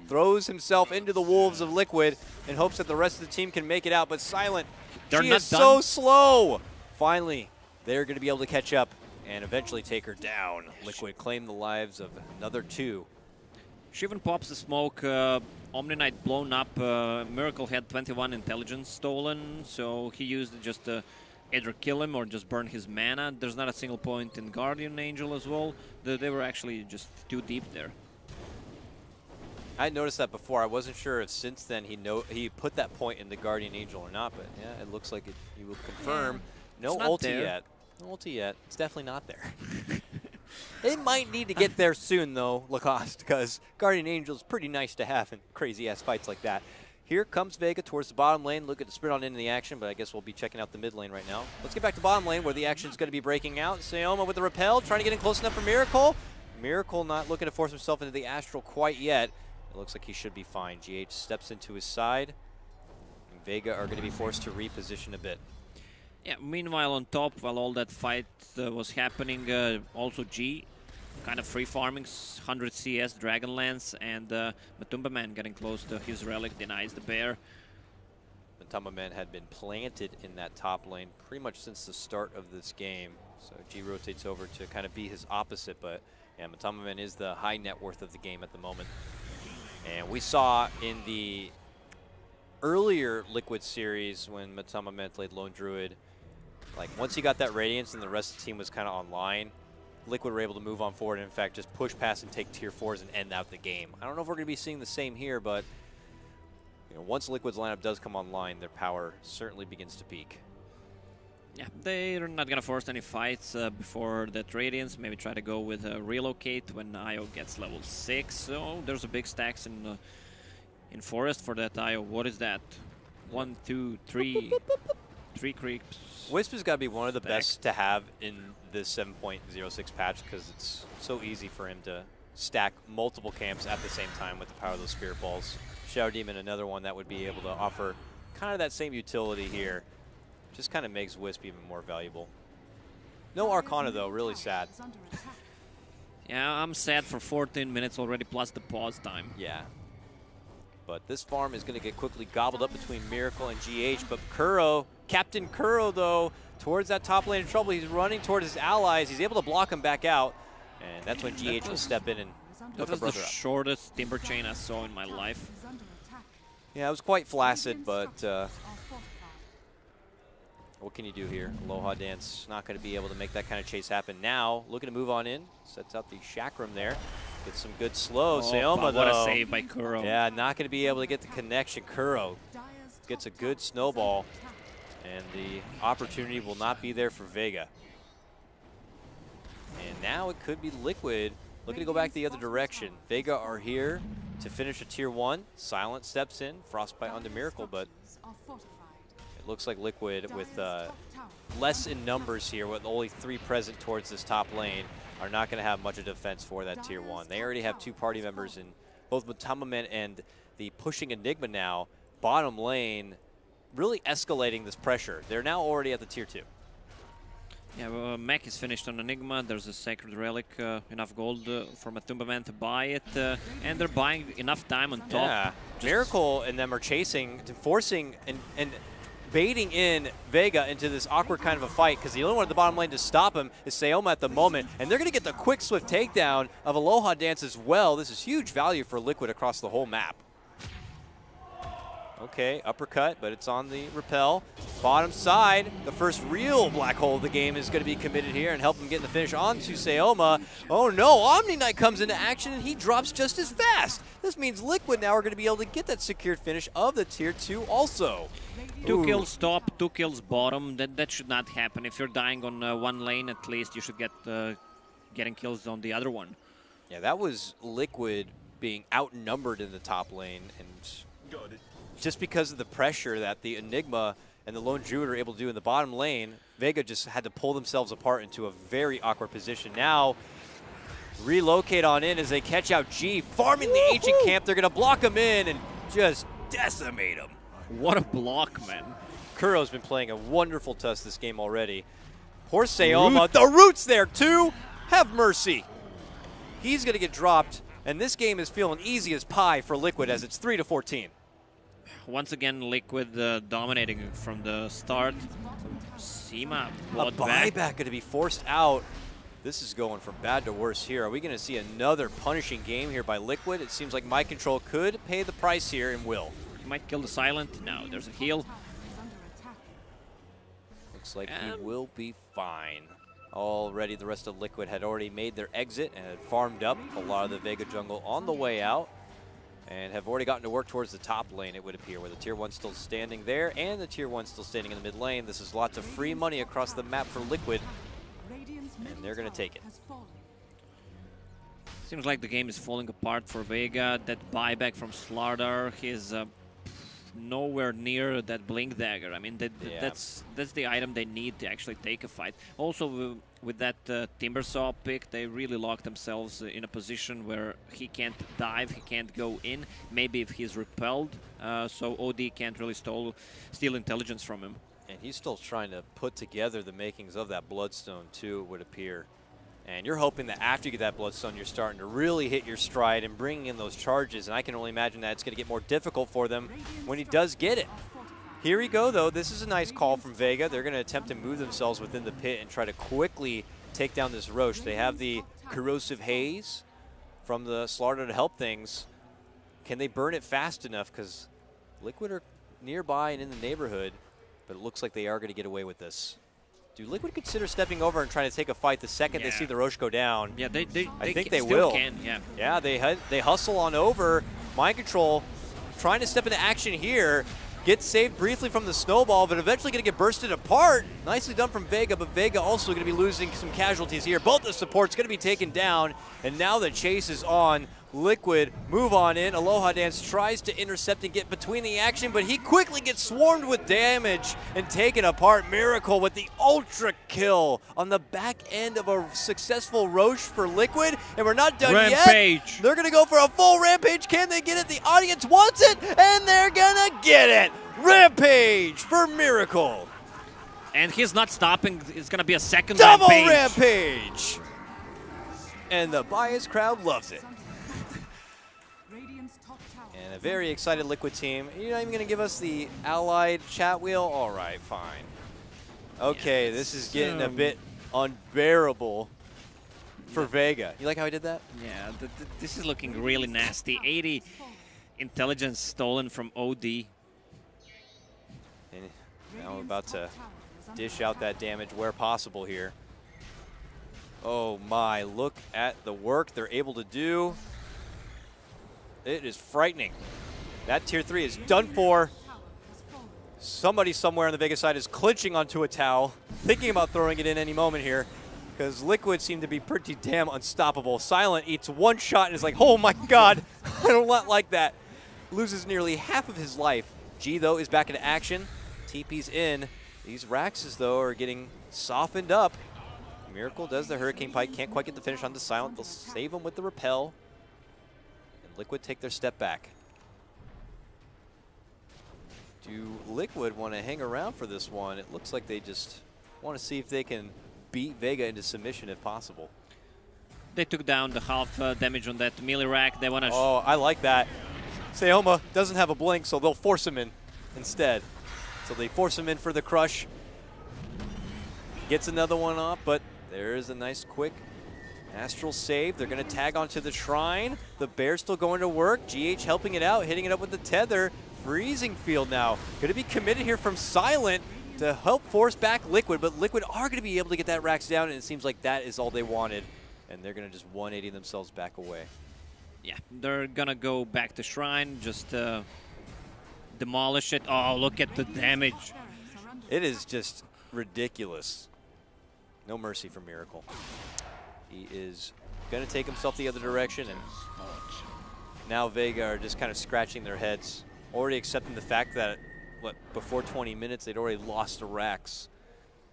Throws himself into the wolves of Liquid in hopes that the rest of the team can make it out, but Silent, she is so slow. Finally, they're going to be able to catch up and eventually take her down. Liquid claim the lives of another 2. Shivan pops the smoke, Omni Knight blown up, Miracle had 21 intelligence stolen, so he used it just to either kill him or just burn his mana. There's not a single point in Guardian Angel as well. They were actually just too deep there. I noticed that before. I wasn't sure if since then he put that point in the Guardian Angel or not, but yeah, it looks like you will confirm. No ulti yet. No ulti yet. It's definitely not there. They might need to get there soon, though, Lacoste, because Guardian Angel is pretty nice to have in crazy-ass fights like that. Here comes Vega towards the bottom lane. Look at the sprint on into the action, but I guess we'll be checking out the mid lane right now. Let's get back to bottom lane where the action is going to be breaking out. Sayoma with the repel, trying to get in close enough for Miracle. Miracle not looking to force himself into the Astral quite yet. It looks like he should be fine. GH steps into his side. And Vega are going to be forced to reposition a bit. Yeah, meanwhile on top, while all that fight was happening, also G kind of free farming 100 CS Dragonlance, and Matumba Man getting close to his relic denies the bear. Matumba Man had been planted in that top lane pretty much since the start of this game. So G rotates over to kind of be his opposite, but yeah, Matumba Man is the high net worth of the game at the moment. And we saw in the earlier Liquid series when Matama played Lone Druid, like once he got that Radiance and the rest of the team was kind of online, Liquid were able to move on forward and in fact just push past and take tier 4s and end out the game. I don't know if we're going to be seeing the same here, but you know, once Liquid's lineup does come online, their power certainly begins to peak. Yeah, they're not gonna force any fights before that Radiance. Maybe try to go with a relocate when IO gets level 6. So there's a big stacks in Forest for that IO. What is that? 1, 2, 3, 3 creeps. Wisp has got to be one of the best to have in this 7.06 patch because it's so easy for him to stack multiple camps at the same time with the power of those Spirit Balls. Shadow Demon, another one that would be able to offer kind of that same utility here. Just kind of makes Wisp even more valuable. No Arcana though, really sad. Yeah, I'm sad for 14 minutes already plus the pause time. Yeah. But this farm is going to get quickly gobbled up between Miracle and GH. But Kuro, Captain Kuro though, towards that top lane in trouble. He's running towards his allies. He's able to block him back out. And that's when GH will step in and hook the brother up. Shortest Timber Chain I saw in my life. Yeah, it was quite flaccid, but what can you do here? Aloha Dance not going to be able to make that kind of chase happen. Now, looking to move on in. Sets out the Chakram there. Gets some good slow. Sayoma, though. What a save by Kuro. Yeah, not going to be able to get the connection. Kuro gets a good snowball. And the opportunity will not be there for Vega. And now it could be Liquid looking to go back the other direction. Vega are here to finish a tier 1. Silent steps in. Frostbite onto Miracle, but it looks like Liquid with less in numbers here, with only 3 present towards this top lane, are not going to have much of defense for that tier 1. They already have 2 party members in both Matamamen and the pushing Enigma now. Bottom lane really escalating this pressure. They're now already at the tier 2. Yeah, well, Mech is finished on Enigma. There's a Sacred Relic, enough gold for Matumbaman to buy it, and they're buying enough time on top. Yeah, Miracle and them are chasing, forcing and baiting in Vega into this awkward kind of a fight because the only one at the bottom lane to stop him is Sayoma at the moment, and they're going to get the quick, swift takedown of Aloha Dance as well. This is huge value for Liquid across the whole map. Okay, uppercut, but it's on the repel. Bottom side, the first real black hole of the game is going to be committed here and help him get in the finish onto Sayoma. Oh no, Omni Knight comes into action and he drops just as fast. This means Liquid now are going to be able to get that secured finish of the tier 2 also. 2 kills top, 2 kills bottom. That should not happen. If you're dying on one lane, at least you should get getting kills on the other one. Yeah, that was Liquid being outnumbered in the top lane, and just because of the pressure that the Enigma and the Lone Druid are able to do in the bottom lane, Vega just had to pull themselves apart into a very awkward position. Now, relocate on in as they catch out G, farming the ancient camp. They're going to block him in and just decimate him. What a block, man. Kuro's been playing a wonderful tuss this game already. Poor Sayoma. The root's there too. Have mercy. He's going to get dropped, and this game is feeling easy as pie for Liquid as it's 3-14. Once again, Liquid dominating from the start. Seema, a buyback going to be forced out. This is going from bad to worse here. Are we going to see another punishing game here by Liquid? It seems like Mind Control could pay the price here and will. He might kill the Silent. No, there's a heal. Looks like he will be fine. Already the rest of Liquid had already made their exit and had farmed up a lot of the Vega jungle on the way out, and have already gotten to work towards the top lane, it would appear, where the tier 1 still standing there and the tier 1 still standing in the mid lane. This is lots of free money across the map for Liquid, and they're going to take it. Seems like the game is falling apart for Vega. That buyback from Slardar, he's nowhere near that Blink Dagger. I mean, that's the item they need to actually take a fight. Also, with that Timbersaw pick, they really locked themselves in a position where he can't dive, he can't go in. Maybe if he's repelled, so OD can't really steal intelligence from him. And he's still trying to put together the makings of that Bloodstone too, it would appear. And you're hoping that after you get that Bloodstone, you're starting to really hit your stride and bringing in those charges. And I can only imagine that it's going to get more difficult for them when he does get it. Here we go, though. This is a nice call from Vega. They're going to attempt to move themselves within the pit and try to quickly take down this Roche. They have the Corrosive Haze from the Slaughter to help things. Can they burn it fast enough? Because Liquid are nearby and in the neighborhood, but it looks like they are going to get away with this. Do Liquid consider stepping over and trying to take a fight the second they see the Roche go down? Yeah, I think they still will. Can, yeah. Yeah, they hustle on over. Mind Control trying to step into action here. Gets saved briefly from the snowball, but eventually going to get bursted apart. Nicely done from Vega, but Vega also going to be losing some casualties here. Both the supports going to be taken down, and now the chase is on. Liquid move on in. Aloha Dance tries to intercept and get between the action, but he quickly gets swarmed with damage and taken apart. Miracle with the ultra kill on the back end of a successful Roche for Liquid, and we're not done Rampage. yet. They're going to go for a full Rampage. Can they get it? The audience wants it, and they're going to get it. Rampage for Miracle. And he's not stopping. It's going to be a second Double Rampage. And the biased crowd loves it. And a very excited Liquid team. You're not even going to give us the allied chat wheel? All right, fine. Okay, this is getting a bit unbearable for Vega. You like how I did that? Yeah, this is looking really nasty. 80 intelligence stolen from OD. And now we're about to dish out that damage where possible here. Oh my, look at the work they're able to do. It is frightening. That tier 3 is done for. Somebody somewhere on the Vega side is clinching onto a towel, thinking about throwing it in any moment here, because Liquid seem to be pretty damn unstoppable. Silent eats one shot and is like, oh my god, I don't like that. Loses nearly half of his life. G, though, is back into action. TP's in. These Raxes, though, are getting softened up. Miracle does the Hurricane Pike. Can't quite get the finish onto Silent. They'll save him with the Repel. And Liquid take their step back. Do Liquid want to hang around for this one? It looks like they just want to see if they can beat Vega into submission if possible. They took down the half damage on that melee rack. They want to... Oh, I like that. Sayoma doesn't have a blink, so they'll force him in instead. So they force him in for the crush. Gets another one off, but there is a nice quick astral save. They're going to tag onto the shrine. The Bear's still going to work. GH helping it out, hitting it up with the tether. Freezing field now. Going to be committed here from Silent to help force back Liquid, but Liquid are going to be able to get that Rax down, and it seems like that is all they wanted. And they're going to just 180 themselves back away. Yeah, they're going to go back to shrine, just demolish it. Oh, look at the damage. It is just ridiculous. No mercy for Miracle. He is going to take himself the other direction, and now Vega are just kind of scratching their heads, already accepting the fact that, before 20 minutes, they'd already lost to Rax.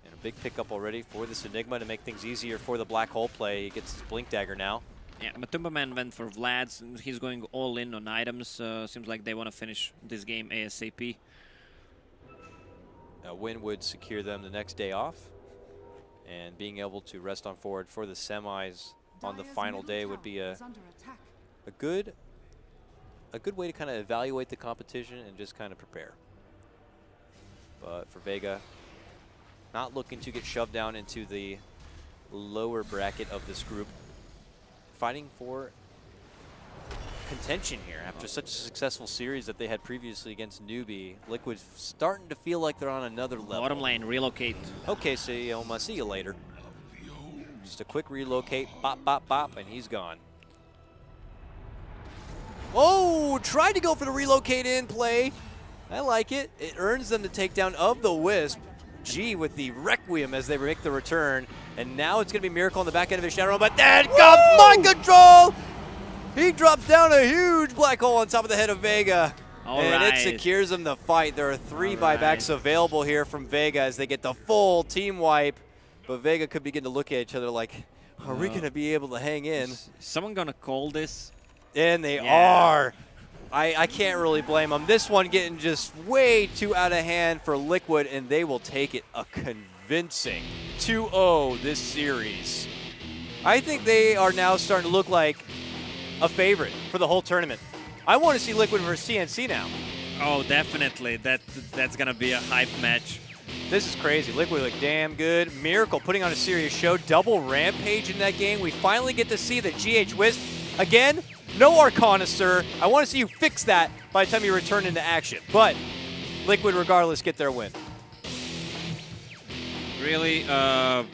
And a big pickup already for this Enigma to make things easier for the Black Hole play. He gets his Blink Dagger now. Yeah, Matumba Man went for Vlad's. He's going all in on items. Seems like they want to finish this game ASAP. A win would secure them the next day off. And being able to rest on forward for the semis on the final day would be a good way to kind of evaluate the competition and just kind of prepare. But for Vega, not looking to get shoved down into the lower bracket of this group. Fighting for contention here after such a successful series that they had previously against Newbie. Liquid starting to feel like they're on another level. Bottom lane, relocate. Okay, Sayoma, see you later. Just a quick relocate, bop, bop, bop, and he's gone. Oh, tried to go for the relocate in play. I like it. It earns them the takedown of the Wisp. G with the Requiem as they make the return. And now it's going to be Miracle on the back end of his Shadow, but then comes Mind Control! He drops down a huge black hole on top of the head of Vega. And it secures him the fight. There are 3 buybacks available here from Vega as they get the full team wipe. But Vega could begin to look at each other like, are we going to be able to hang in? Is someone going to call this? And they are. I can't really blame them. This one getting just way too out of hand for Liquid, and they will take it a convincing 2-0 this series. I think they are now starting to look like a favorite for the whole tournament. I want to see Liquid versus CNC now. Oh, definitely. That's going to be a hype match. This is crazy. Liquid look damn good. Miracle putting on a serious show. Double Rampage in that game. We finally get to see the GH Wisp. Again, no Arcana, sir. I want to see you fix that by the time you return into action. But Liquid, regardless, get their win. Really, I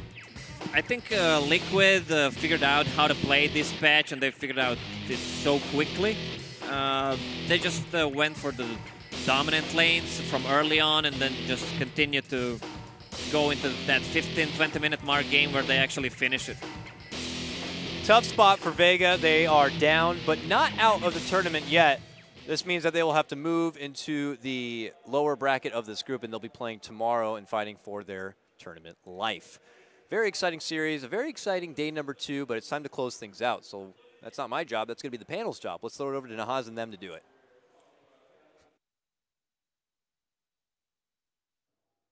think Liquid figured out how to play this patch, and they figured out this so quickly. They just went for the dominant lanes from early on, and then just continued to go into that 15-20 minute mark game where they actually finish it. Tough spot for Vega. They are down, but not out of the tournament yet. This means that they will have to move into the lower bracket of this group, and they'll be playing tomorrow and fighting for their tournament life. Very exciting series, a very exciting day number 2, but it's time to close things out. So that's not my job. That's going to be the panel's job. Let's throw it over to Nahaz and them to do it.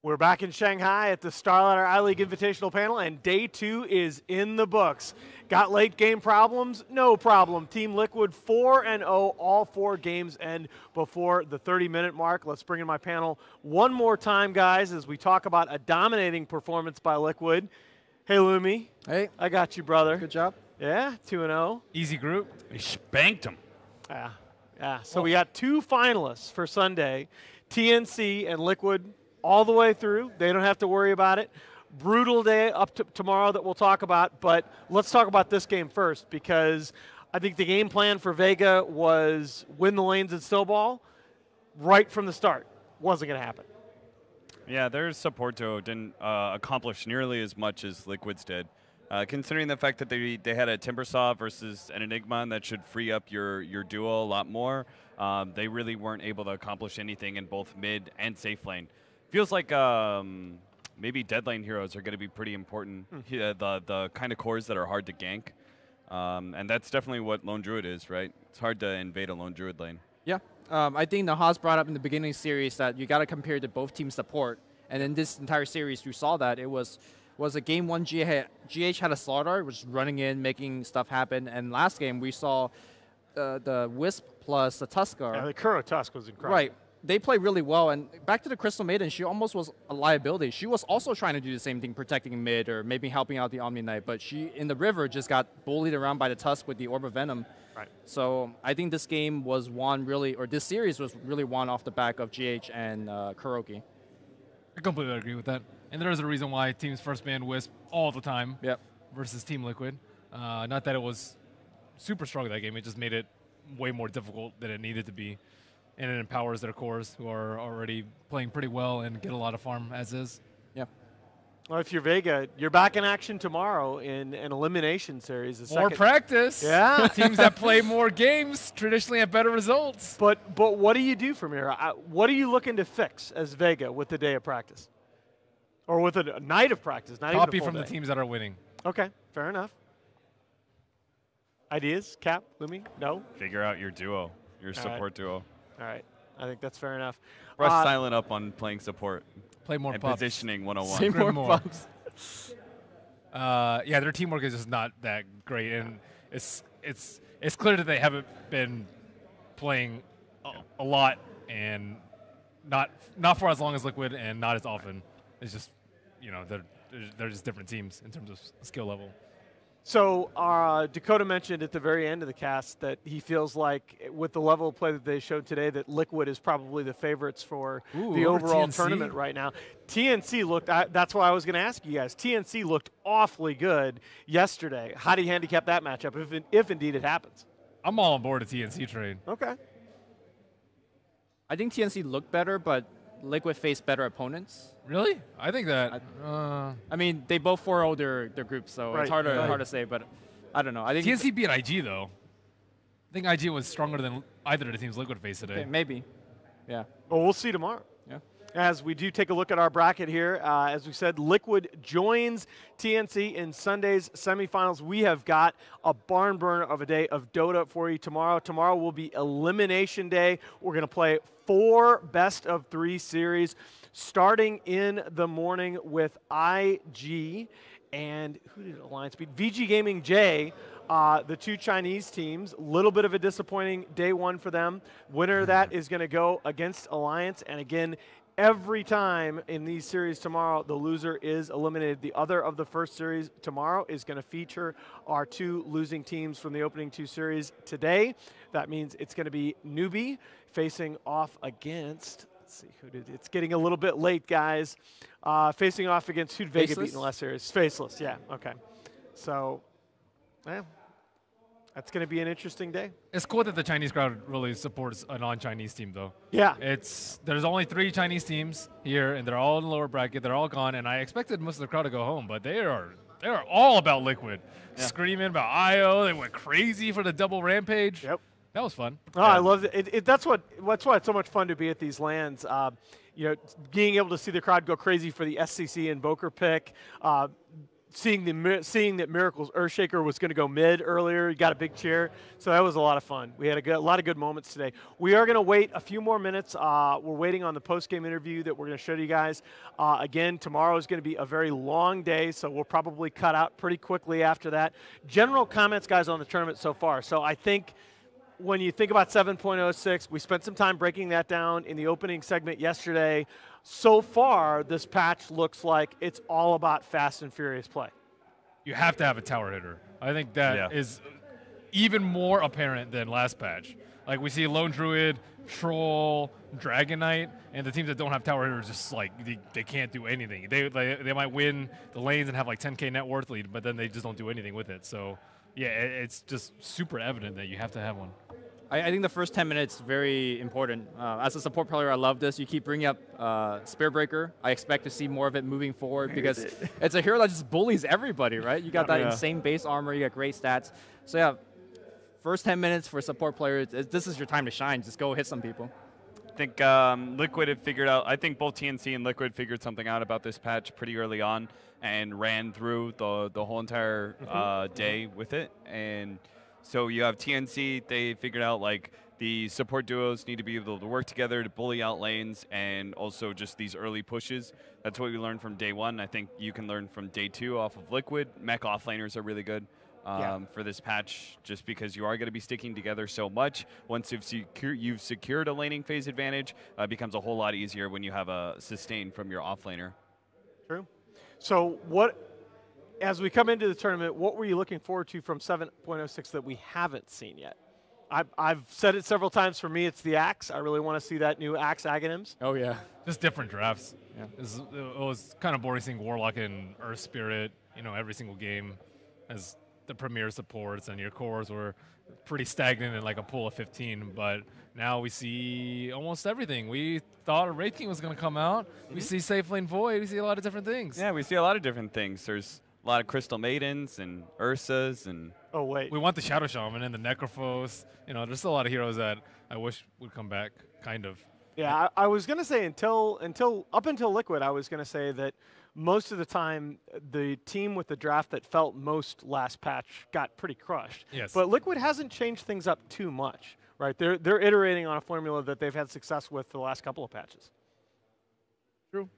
We're back in Shanghai at the Starlighter I-League Invitational panel, and day 2 is in the books. Got late game problems? No problem. Team Liquid 4-0, all 4 games end before the 30-minute mark. Let's bring in my panel one more time, guys, as we talk about a dominating performance by Liquid. Hey, Lumi. Hey. I got you, brother. Good job. Yeah, 2-0. Easy group. They spanked them. Yeah. So we got 2 finalists for Sunday, TNC and Liquid, all the way through. They don't have to worry about it. Brutal day up to tomorrow that we'll talk about, but let's talk about this game first, because I think the game plan for Vega was win the lanes and snowball right from the start. Wasn't going to happen. Yeah, their support duo didn't accomplish nearly as much as Liquid's did. Considering the fact that they had a Timbersaw versus an Enigma, and that should free up your duo a lot more, they really weren't able to accomplish anything in both mid and safe lane. Feels like maybe dead lane heroes are going to be pretty important. The kind of cores that are hard to gank. And that's definitely what Lone Druid is, right? It's hard to invade a Lone Druid lane. Yeah. I think Nahaz brought up in the beginning of the series that you got to compare to both team support. And in this entire series, you saw that it was a game 1 GH had a Slaughter, was running in, making stuff happen. And last game, we saw the Wisp plus the Tuskar. Yeah, the Kuro Tusk was incredible. Right. They play really well, and back to the Crystal Maiden, she almost was a liability. She was also trying to do the same thing, protecting mid or maybe helping out the Omni Knight, but she, in the river, just got bullied around by the Tusk with the Orb of Venom. Right. So I think this game was won really, or this series was really won off the back of GH and Kuroki. I completely agree with that. And there is a reason why teams first banned Wisp all the time Yep. versus Team Liquid. Not that it was super strong that game, it just made it way more difficult than it needed to be. And it empowers their cores, who are already playing pretty well and get a lot of farm as is. Yeah. Well, if you're Vega, you're back in action tomorrow in an elimination series. More practice. Yeah. Teams that play more games traditionally have better results. But what do you do from here? What are you looking to fix as Vega with the day of practice? Or with a night of practice, not Copy even a full from day. the teams that are winning. Okay, fair enough. Ideas? Cap? Lumi? No? Figure out your duo, your support duo. All right. I think that's fair enough. Brush silent up on playing support. Play more and pups. positioning 101. Say Grim more more. pups. Yeah, their teamwork is just not that great, and it's clear that they haven't been playing a lot and not for as long as Liquid and not as often. It's just, you know, they're just different teams in terms of skill level. So Dakota mentioned at the very end of the cast that he feels like with the level of play that they showed today that Liquid is probably the favorites for the overall TNC? tournament right now. TNC looked, that's what I was going to ask you guys. TNC looked awfully good yesterday. How do you handicap that matchup if indeed it happens? I'm all on board a TNC trade. Okay. I think TNC looked better, but Liquid faced better opponents. Really? I think that. I mean, they both 4-0 their groups, so Right, it's hard right. to say, but I don't know. I think TNC beat IG, though. I think IG was stronger than either of the teams Liquid faced today. okay, maybe. Yeah. Well, we'll see tomorrow. Yeah. As we do take a look at our bracket here, as we said, Liquid joins TNC in Sunday's semifinals. We have got a barn burner of a day of Dota for you tomorrow. Tomorrow will be Elimination Day. We're going to play 4 best-of-3 series, starting in the morning with IG and who did Alliance beat? VG Gaming J. The 2 Chinese teams, a little bit of a disappointing day 1 for them. Winner of that is going to go against Alliance, and again, every time in these series tomorrow, the loser is eliminated. The other of the first series tomorrow is going to feature our 2 losing teams from the opening 2 series today. That means it's going to be Newbie facing off against Let's see who did. It's getting a little bit late, guys. Facing off against who'd Vega beat in the last series? Faceless. Yeah. Okay. So, yeah. That's going to be an interesting day. It's cool that the Chinese crowd really supports a non-Chinese team, though. Yeah. There's only 3 Chinese teams here, and they're all in the lower bracket. They're all gone, and I expected most of the crowd to go home, but they are all about Liquid, screaming about IO. They went crazy for the double rampage. Yep. That was fun. Oh, I love it. That's why it's so much fun to be at these LANs. Being able to see the crowd go crazy for the SCC Invoker pick. Seeing that Miracle's Earthshaker was going to go mid earlier, you got a big cheer, so that was a lot of fun. We had a lot of good moments today. We are going to wait a few more minutes. We're waiting on the post-game interview that we're going to show you guys. Again, tomorrow is going to be a very long day, so we'll probably cut out pretty quickly after that. General comments, guys, on the tournament so far. So I think when you think about 7.06, we spent some time breaking that down in the opening segment yesterday. So far, this patch looks like it's all about fast and furious play. You have to have a tower hitter. I think that is even more apparent than last patch. Like, we see Lone Druid, Troll, Dragon Knight, and the teams that don't have tower hitters just like they can't do anything. They might win the lanes and have like 10K net worth lead, but then they just don't do anything with it. So yeah, it's just super evident that you have to have one. I think the first 10 minutes very important. As a support player, I love this. You keep bringing up Spear Breaker. I expect to see more of it moving forward because it's a hero that just bullies everybody, right? You got that insane base armor. You got great stats. So yeah, first 10 minutes for support players, this is your time to shine. Just go hit some people. I think Liquid had figured out, I think both TNC and Liquid figured something out about this patch pretty early on and ran through the whole entire day with it. And so you have TNC, they figured out like the support duos need to be able to work together to bully out lanes and also just these early pushes. That's what we learned from day 1. I think you can learn from day 2 off of Liquid. Mech offlaners are really good for this patch just because you are going to be sticking together so much. Once you've secured a laning phase advantage, it becomes a whole lot easier when you have a sustain from your offlaner. True. So as we come into the tournament, what were you looking forward to from 7.06 that we haven't seen yet? I've said it several times. For me, it's the Axe. I really want to see that new Axe Aghanims. Oh, yeah. Just different drafts. Yeah. It was kind of boring seeing Warlock and Earth Spirit, every single game as the premier supports, and your cores were pretty stagnant in like a pool of 15. But now we see almost everything. We thought a Wraith King was going to come out. We see Safe Lane Void. We see a lot of different things. Yeah, we see a lot of different things. There's a lot of Crystal Maidens and Ursas and... Oh, wait. We want the Shadow Shaman and the Necrophos. There's a lot of heroes that I wish would come back, kind of. Yeah, I was going to say up until Liquid, I was going to say that most of the time the team with the draft that felt most last patch got pretty crushed. Yes. But Liquid hasn't changed things up too much, right? They're iterating on a formula that they've had success with for the last couple of patches. True.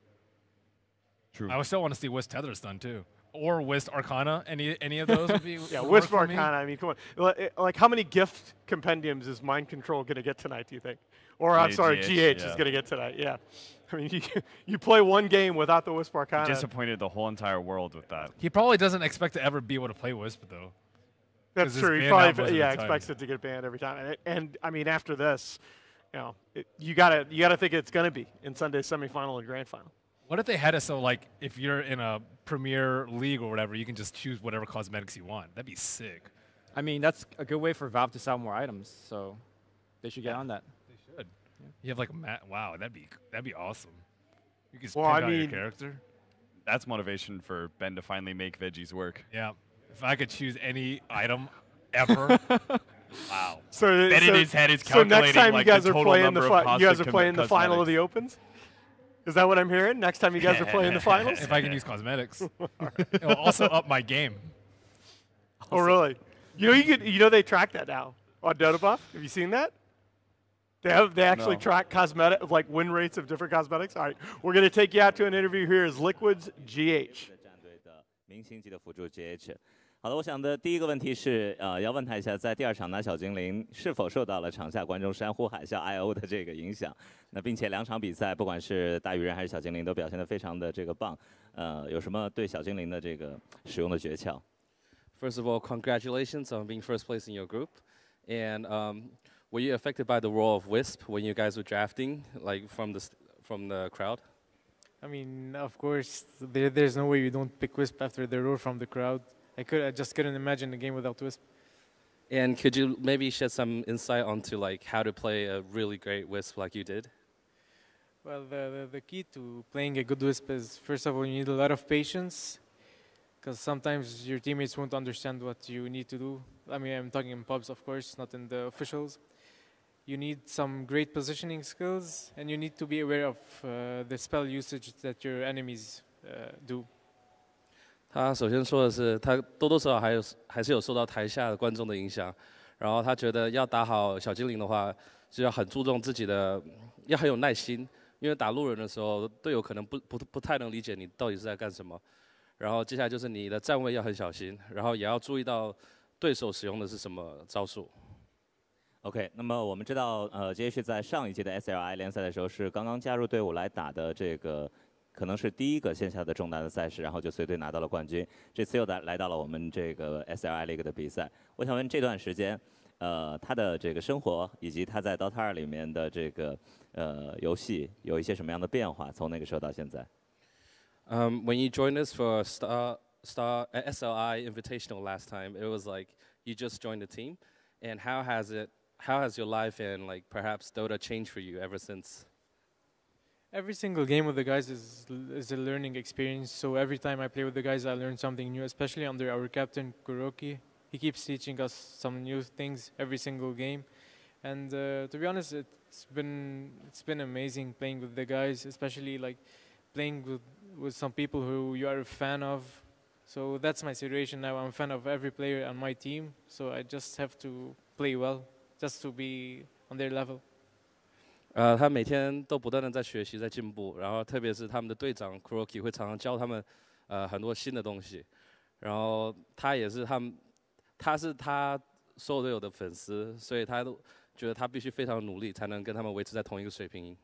I still want to see Wisp Tether stun, too. Or Wisp Arcana, any of those would be Wisp Arcana, I mean, come on. Like, how many gift compendiums is Mind Control going to get tonight, do you think? Or, I'm sorry, GH is going to get tonight, yeah. I mean, you play one game without the Wisp Arcana. He disappointed the whole entire world with that. He probably doesn't expect to ever be able to play Wisp, though. That's true. He probably expects it to get banned every time. And I mean, after this, you gotta think it's going to be in Sunday's semifinal and grand final. What if they had it so, like, if you're in a Premier League or whatever, you can just choose whatever cosmetics you want? That'd be sick. I mean, that's a good way for Valve to sell more items, so they should get on that. They should. Yeah. You have like a wow, that'd be awesome. You can just pick out your character. That's motivation for Ben to finally make veggies work. Yeah. If I could choose any item ever. Wow. So Ben in his head is calculating next time like you guys the are total playing number of you guys are playing the final of the Opens? Is that what I'm hearing? Next time you guys are playing the finals? If I can use cosmetics. It will also up my game. Oh, really? They track that now on Dota Buff. Have you seen that? They actually track cosmetic, like win rates of different cosmetics. All right, we're going to take you out to an interview here as Liquid's GH. 好的，我想的第一个问题是，要问他一下，在第2场拿小精灵是否受到了场下观众山呼海啸 IO 的这个影响？那并且2场比赛，不管是大鱼人还是小精灵，都表现得非常的这个棒。有什么对小精灵的这个使用的诀窍 ？First of all, congratulations on being first place in your group. And were you affected by the role of Wisp when you guys were drafting, like from the from the crowd? I mean, of course, there's no way you don't pick Wisp after the roar from the crowd. I just couldn't imagine a game without Wisp. And could you maybe shed some insight onto like how to play a really great Wisp like you did? Well, the key to playing a good Wisp is, first of all, you need a lot of patience, because sometimes your teammates won't understand what you need to do. I mean, I'm talking in pubs, of course, not in the officials. You need some great positioning skills, and you need to be aware of the spell usage that your enemies do. 他首先说的是，他多多少少还是有受到台下的观众的影响，然后他觉得要打好小精灵的话，就要很注重自己的，要很有耐心，因为打路人的时候，队友可能不太能理解你到底是在干什么。然后接下来就是你的站位要很小心，然后也要注意到对手使用的是什么招数。OK， 那么我们知道，JH 在上一届的 SLI 联赛的时候是刚刚加入队伍来打的这个。可能是第一个线下的重大的赛事，然后就随队拿到了冠军。这次又来到了我们这个 SLI League 的比赛。我想问这段时间，他的这个生活以及他在 Dota 2里面的这个游戏有一些什么样的变化？从那个时候到现在。When you joined us for SLI Invitational last time, it was like you just joined the team, and how has your life and like perhaps Dota changed for you ever since? Every single game with the guys is a learning experience. So every time I play with the guys, I learn something new, especially under our captain, Kuroki. He keeps teaching us some new things every single game. And to be honest, it's been amazing playing with the guys, especially like playing with some people who you are a fan of. So that's my situation now. I'm a fan of every player on my team. So I just have to play well, just to be on their level. 他每天都不断的在学习，在进步，然后特别是他们的队长 Kuroki 会常常教他们很多新的东西，然后他也是他是他所有队友的粉丝，所以他都觉得他必须非常努力，才能跟他们维持在同一个水平。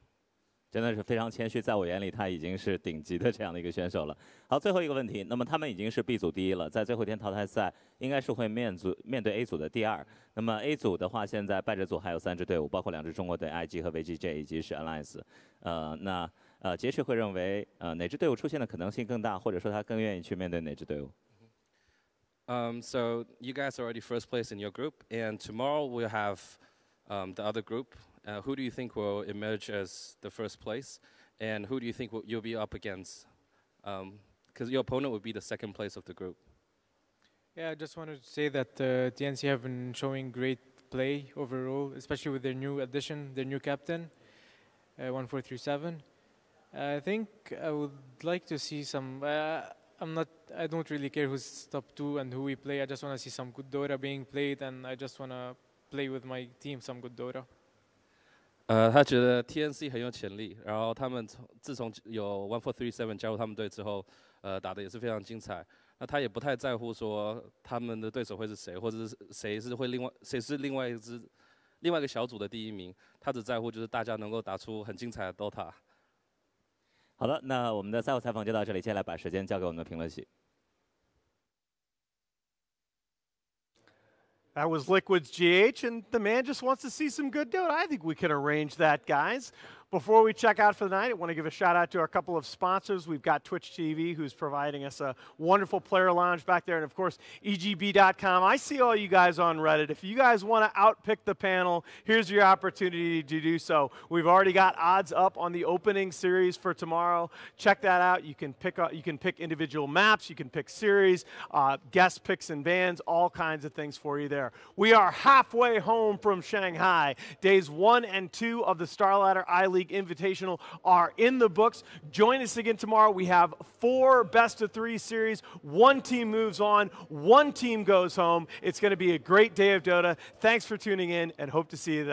真的是非常谦虚，在我眼里他已经是顶级的这样的一个选手了。好，最后一个问题，那么他们已经是 B 组第一了，在最后一天淘汰赛应该是会面对 A 组的第二。那么 A 组的话，现在败者组还有3支队伍，包括2支中国队 IG 和 VGJ 以及是 Alliance。那杰士会认为哪支队伍出现的可能性更大，或者说他更愿意去面对哪支队伍？So you guys are already first place in your group, and tomorrow we'll have the other group. Who do you think will emerge as the first place, and who do you think you'll be up against? Because your opponent would be the second place of the group. Yeah, I just wanted to say that TNC have been showing great play overall, especially with their new addition, their new captain, 1437. I think I would like to see some. I don't really care who's top 2 and who we play. I just want to see some good Dota being played, and I just want to play with my team some good Dota. 他觉得 TNC 很有潜力，然后他们自从有1437加入他们队之后，打的也是非常精彩。那他也不太在乎说他们的对手会是谁，或者是谁是另外一个小组的第一名，他只在乎就是大家能够打出很精彩的 Dota。好的，那我们的赛后采访就到这里，接下来把时间交给我们的评论席。That was Liquid's GH, and the man just wants to see some good Dota. I think we can arrange that, guys. Before we check out for the night, I want to give a shout out to our couple of sponsors. We've got Twitch TV, who's providing us a wonderful player lounge back there, and of course, EGB.com. I see all you guys on Reddit. If you guys want to outpick the panel, here's your opportunity to do so. We've already got odds up on the opening series for tomorrow. Check that out. You can pick individual maps, you can pick series, guest picks and bans, all kinds of things for you there. We are halfway home from Shanghai. Days 1 and 2 of the StarLadder I-League Invitational are in the books. Join us again tomorrow. We have 4 best-of-3 series. 1 team moves on. 1 team goes home. It's going to be a great day of Dota. Thanks for tuning in, and hope to see you then.